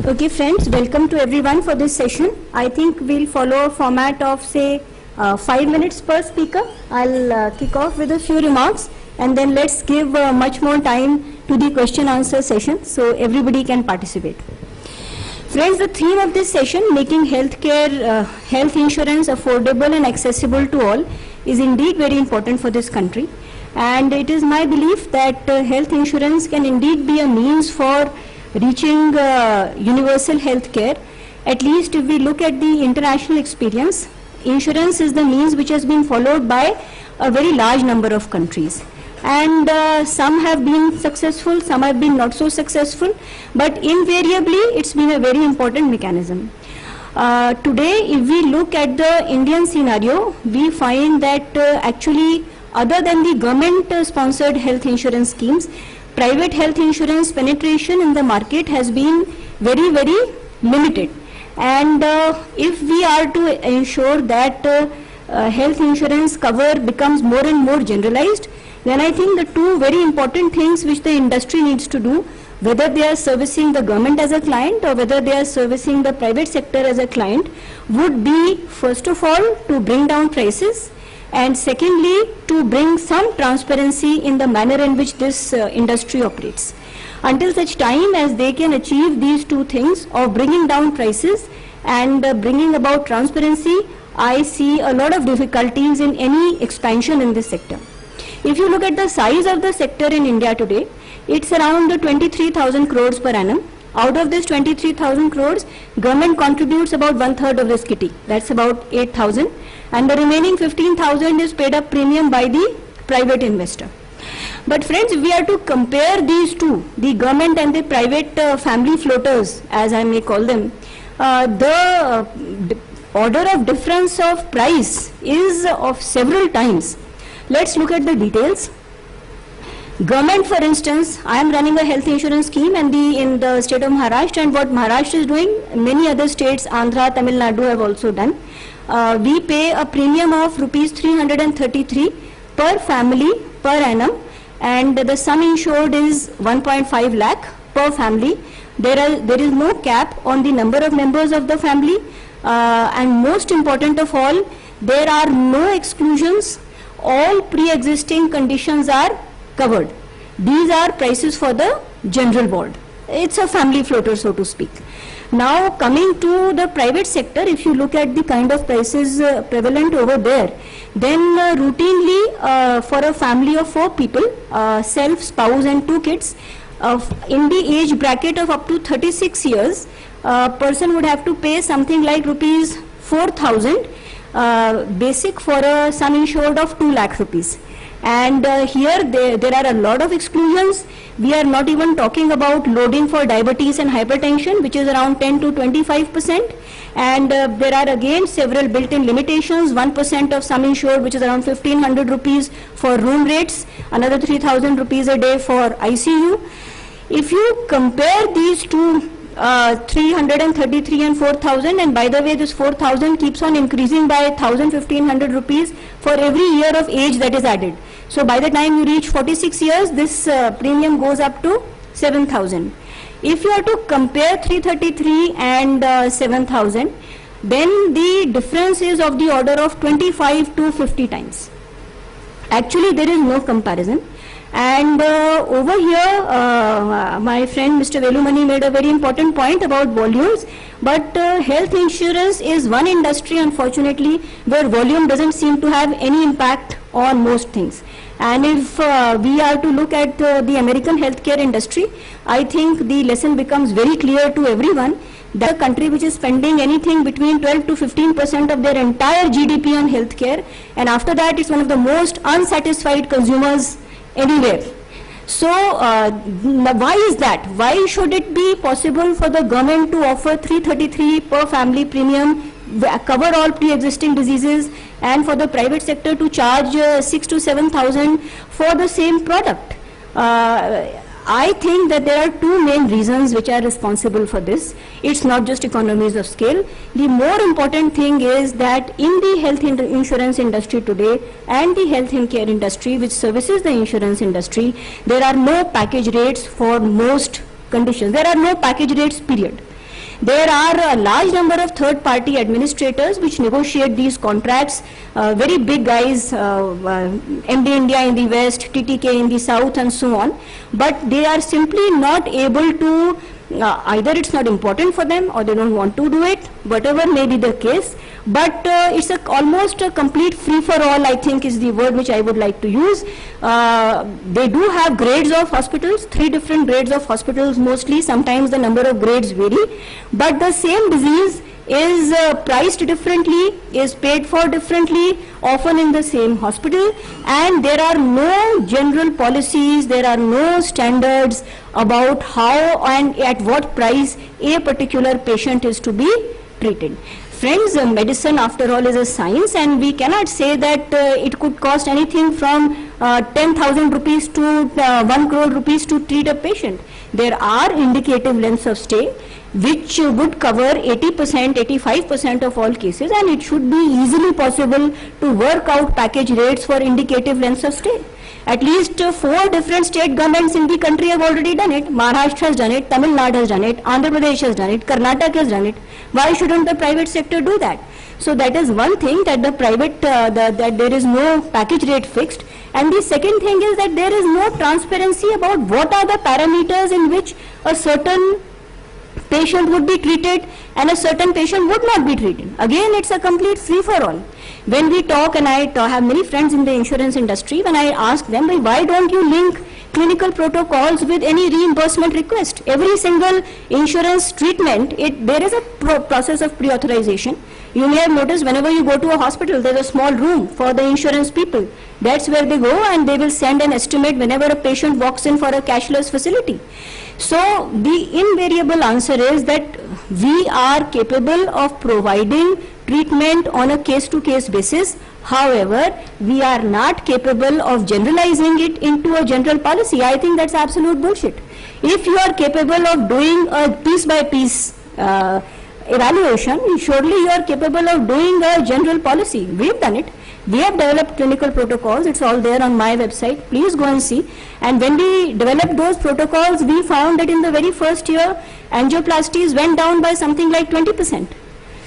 Okay friends, welcome to everyone for this session. I think we'll follow a format of say 5 minutes per speaker. I'll kick off with a few remarks and then let's give much more time to the question answer session so everybody can participate. Friends, the theme of this session, making healthcare, health insurance affordable and accessible to all, is indeed very important for this country. And it is my belief that health insurance can indeed be a means for reaching universal health care. At least if we look at the international experience, insurance is the means which has been followed by a very large number of countries. And some have been successful, some have been not so successful, but invariably it's been a very important mechanism. Today, if we look at the Indian scenario, we find that actually other than the government-sponsored health insurance schemes, private health insurance penetration in the market has been very, very limited. And if we are to ensure that health insurance cover becomes more and more generalized, then I think the two very important things which the industry needs to do, whether they are servicing the government as a client or whether they are servicing the private sector as a client, would be first of all to bring down prices, and secondly to bring some transparency in the manner in which this industry operates. Until such time as they can achieve these two things of bringing down prices and bringing about transparency, I see a lot of difficulties in any expansion in this sector. If you look at the size of the sector in India today, it's around 23,000 crores per annum. Out of this 23,000 crores, government contributes about 1/3 of this kitty. That's about 8,000. And the remaining 15,000 is paid up premium by the private investor. But friends, if we are to compare these two, the government and the private family floaters, as I may call them, the order of difference of price is of several times. Let's look at the details. Government, for instance, I am running a health insurance scheme and in the state of Maharashtra, and what Maharashtra is doing, many other states, Andhra, Tamil Nadu have also done. We pay a premium of rupees 333 per family per annum, and the sum insured is 1.5 lakh per family. There is no cap on the number of members of the family, and most important of all, there are no exclusions. All pre-existing conditions are covered. These are prices for the general ward. It's a family floater, so to speak. Now coming to the private sector, if you look at the kind of prices prevalent over there, then routinely for a family of 4 people, self, spouse and 2 kids, in the age bracket of up to 36 years, a person would have to pay something like rupees 4,000 basic for a sum insured of 2 lakh rupees. And here there are a lot of exclusions. We are not even talking about loading for diabetes and hypertension, which is around 10 to 25%. And there are again several built-in limitations. 1% of sum insured, which is around 1,500 rupees for room rates, another 3,000 rupees a day for ICU. If you compare these two, 333 and 4,000, and by the way this 4,000 keeps on increasing by 1,000-1,500 rupees for every year of age that is added. So by the time you reach 46 years, this premium goes up to 7,000. If you are to compare 333 and 7,000, then the difference is of the order of 25 to 50 times. Actually there is no comparison. And over here, my friend Mr. Velumani made a very important point about volumes, but health insurance is one industry, unfortunately, where volume doesn't seem to have any impact on most things. And if we are to look at the American healthcare industry, I think the lesson becomes very clear to everyone that a country which is spending anything between 12 to 15% of their entire GDP on healthcare, and after that it's one of the most unsatisfied consumers anywhere. So why is that? Why should it be possible for the government to offer 333 per family premium, cover all pre-existing diseases, and for the private sector to charge 6 to 7,000 for the same product? I think that there are two main reasons which are responsible for this. It's not just economies of scale. The more important thing is that in the health insurance industry today and the health and care industry which services the insurance industry, there are no package rates for most conditions. There are no package rates, period. There are a large number of third-party administrators which negotiate these contracts, very big guys, MD India in the west, TTK in the south and so on, but they are simply not able to, either it's not important for them or they don't want to do it, whatever may be the case, but it's almost a complete free-for-all, I think is the word which I would like to use. They do have grades of hospitals, 3 different grades of hospitals mostly, sometimes the number of grades vary, but the same disease is priced differently, is paid for differently, often in the same hospital, and there are no general policies, there are no standards about how and at what price a particular patient is to be treated. Friends, medicine after all is a science, and we cannot say that it could cost anything from 10,000 rupees to 1 crore rupees to treat a patient. There are indicative lengths of stay which would cover 80%, 85% of all cases, and it should be easily possible to work out package rates for indicative lengths of stay. At least 4 different state governments in the country have already done it. Maharashtra has done it, Tamil Nadu has done it, Andhra Pradesh has done it, Karnataka has done it. Why shouldn't the private sector do that? So that is one thing, that the private, that there is no package rate fixed. And the second thing is that there is no transparency about what are the parameters in which a certain patient would be treated and a certain patient would not be treated. Again, it's a complete free-for-all. When we talk, and I have many friends in the insurance industry, when I ask them, why don't you link clinical protocols with any reimbursement request? Every single insurance treatment, there is a process of pre-authorization. You may have noticed whenever you go to a hospital, there's a small room for the insurance people. That's where they go, and they will send an estimate whenever a patient walks in for a cashless facility. So the invariable answer is that we are capable of providing treatment on a case-to-case basis. However, we are not capable of generalizing it into a general policy. I think that's absolute bullshit. If you are capable of doing a piece-by-piece evaluation, surely you are capable of doing a general policy. We've done it. We have developed clinical protocols. It's all there on my website. Please go and see. And when we developed those protocols, we found that in the very first year, angioplasties went down by something like 20%.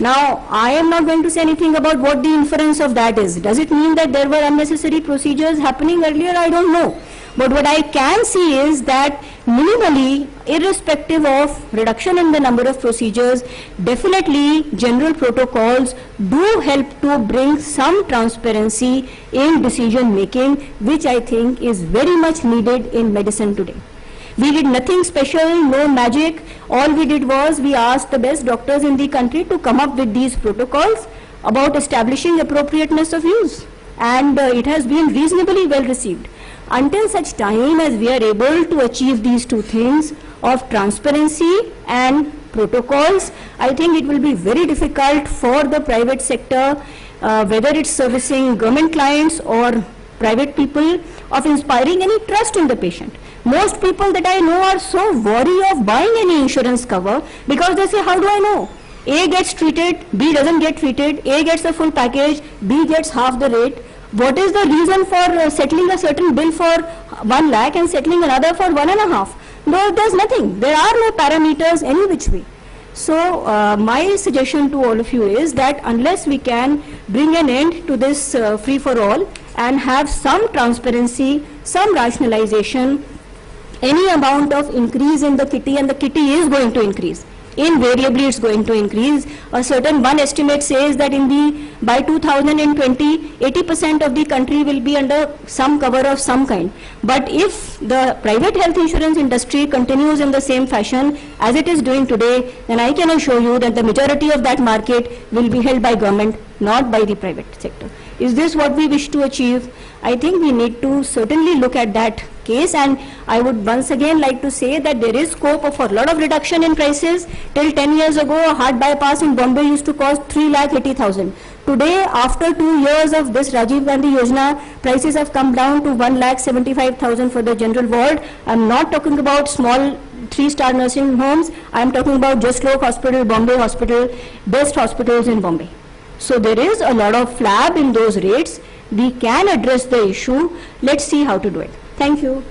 Now, I am not going to say anything about what the inference of that is. Does it mean that there were unnecessary procedures happening earlier? I don't know. But what I can see is that minimally, irrespective of reduction in the number of procedures, definitely general protocols do help to bring some transparency in decision making, which I think is very much needed in medicine today. We did nothing special, no magic. All we did was we asked the best doctors in the country to come up with these protocols about establishing appropriateness of use, and it has been reasonably well received. Until such time as we are able to achieve these two things of transparency and protocols, I think it will be very difficult for the private sector, whether it's servicing government clients or private people, of inspiring any trust in the patient. Most people that I know are so wary of buying any insurance cover because they say, how do I know? A gets treated, B doesn't get treated, A gets the full package, B gets half the rate. What is the reason for settling a certain bill for 1 lakh and settling another for 1.5? No, there's nothing. There are no parameters any which way. So my suggestion to all of you is that unless we can bring an end to this free-for-all and have some transparency, some rationalization, any amount of increase in the kitty, and the kitty is going to increase. Invariably it's going to increase. A certain one estimate says that by 2020, 80% of the country will be under some cover of some kind. But if the private health insurance industry continues in the same fashion as it is doing today, then I can assure you that the majority of that market will be held by government, not by the private sector. Is this what we wish to achieve? I think we need to certainly look at that case, and I would once again like to say that there is scope for a lot of reduction in prices. Till 10 years ago, a heart bypass in Bombay used to cost 3,80,000. Today, after 2 years of this Rajiv Gandhi Yojana, prices have come down to 1,75,000 for the general ward. I am not talking about small 3-star nursing homes. I am talking about Jaslok Hospital, Bombay Hospital, best hospitals in Bombay. So there is a lot of flab in those rates. We can address the issue. Let's see how to do it. Thank you.